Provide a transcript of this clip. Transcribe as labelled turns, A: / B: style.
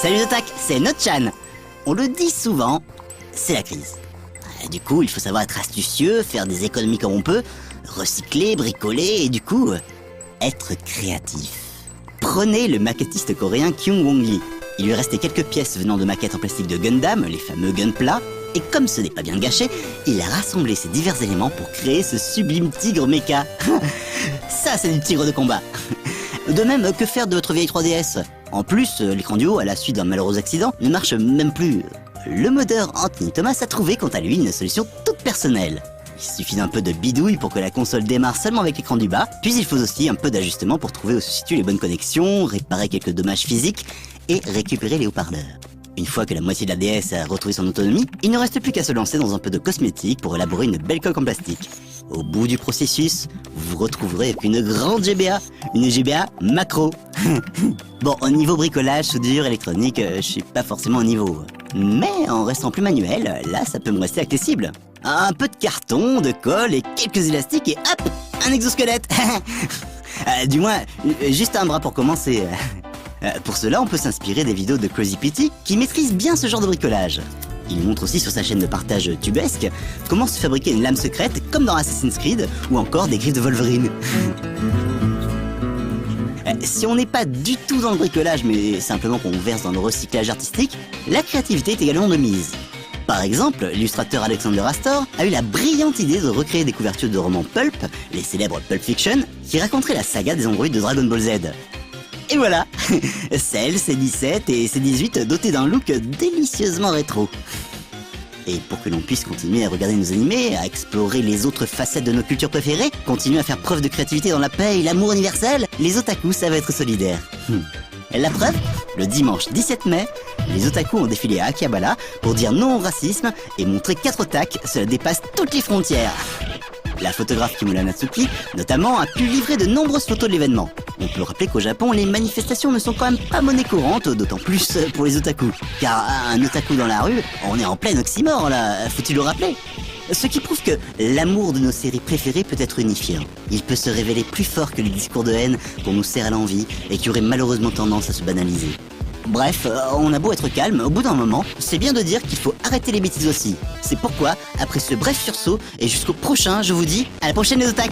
A: Salut Zotac, c'est Notchan. On le dit souvent, c'est la crise. Du coup, il faut savoir être astucieux, faire des économies comme on peut, recycler, bricoler et du coup, être créatif. Prenez le maquettiste coréen Kyung Won Lee. Il lui restait quelques pièces venant de maquettes en plastique de Gundam, les fameux Gunpla, et comme ce n'est pas bien gâché, il a rassemblé ces divers éléments pour créer ce sublime tigre mecha. Ça, c'est du tigre de combat. De même, que faire de votre vieille 3DS? En plus, l'écran du haut, à la suite d'un malheureux accident, ne marche même plus. Le modeur Anthony Thomas a trouvé quant à lui une solution toute personnelle. Il suffit d'un peu de bidouille pour que la console démarre seulement avec l'écran du bas, puis il faut aussi un peu d'ajustement pour trouver où se situent les bonnes connexions, réparer quelques dommages physiques et récupérer les haut-parleurs. Une fois que la moitié de la DS a retrouvé son autonomie, il ne reste plus qu'à se lancer dans un peu de cosmétique pour élaborer une belle coque en plastique. Au bout du processus, vous vous retrouverez avec une grande GBA, une GBA macro. Bon, au niveau bricolage, soudure, électronique, je suis pas forcément au niveau. Mais en restant plus manuel, là ça peut me rester accessible. Un peu de carton, de colle et quelques élastiques et hop, un exosquelette. Du moins, juste un bras pour commencer. Pour cela, on peut s'inspirer des vidéos de Crazy Petey qui maîtrise bien ce genre de bricolage. Il montre aussi sur sa chaîne de partage Tubesque comment se fabriquer une lame secrète comme dans Assassin's Creed ou encore des griffes de Wolverine. Si on n'est pas du tout dans le bricolage mais simplement qu'on verse dans le recyclage artistique, la créativité est également de mise. Par exemple, l'illustrateur Alexander Astor a eu la brillante idée de recréer des couvertures de romans pulp, les célèbres Pulp Fiction, qui raconteraient la saga des androïdes de Dragon Ball Z. Et voilà, Cell, C17 et C18 dotés d'un look délicieusement rétro. Et pour que l'on puisse continuer à regarder nos animés, à explorer les autres facettes de nos cultures préférées, continuer à faire preuve de créativité dans la paix et l'amour universel, les otaku savent être solidaires. La preuve, le dimanche 17 mai, les otaku ont défilé à Akihabara pour dire non au racisme et montrer 4 otak, cela dépasse toutes les frontières. La photographe Kimura Natsuki, notamment, a pu livrer de nombreuses photos de l'événement. On peut rappeler qu'au Japon, les manifestations ne sont quand même pas monnaie courante, d'autant plus pour les otaku. Car un otaku dans la rue, on est en plein oxymore là, faut-il le rappeler? Ce qui prouve que l'amour de nos séries préférées peut être unifiant. Il peut se révéler plus fort que les discours de haine qu'on nous serre à l'envie et qui auraient malheureusement tendance à se banaliser. Bref, on a beau être calme, au bout d'un moment, c'est bien de dire qu'il faut arrêter les bêtises aussi. C'est pourquoi, après ce bref sursaut, et jusqu'au prochain, je vous dis à la prochaine les otak.